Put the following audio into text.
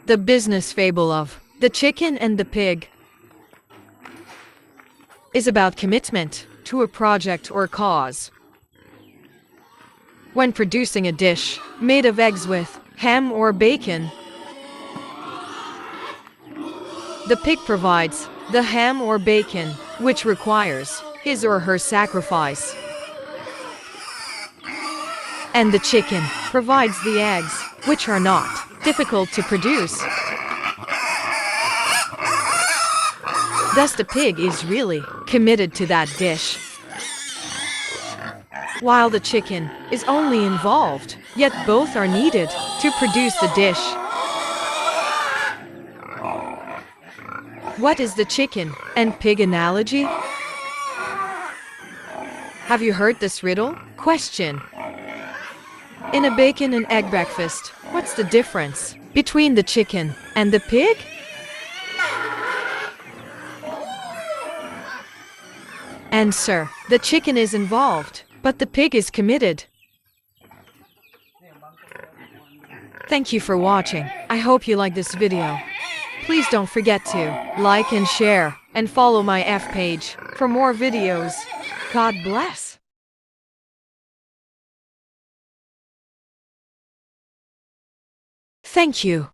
The business fable of The Chicken and the Pig is about commitment to a project or cause. When producing a dish made of eggs with ham or bacon, the pig provides the ham or bacon, which requires his or her sacrifice. And the chicken provides the eggs, which are not difficult to produce. Thus the pig is really committed to that dish, while the chicken is only involved, yet both are needed to produce the dish. What is the chicken and pig analogy? Have you heard this riddle? Question. In a bacon and egg breakfast, what's the difference between the chicken and the pig? Answer. The chicken is involved, but the pig is committed. Thank you for watching. I hope you like this video. Please don't forget to like and share, and follow my F page for more videos. God bless. Thank you.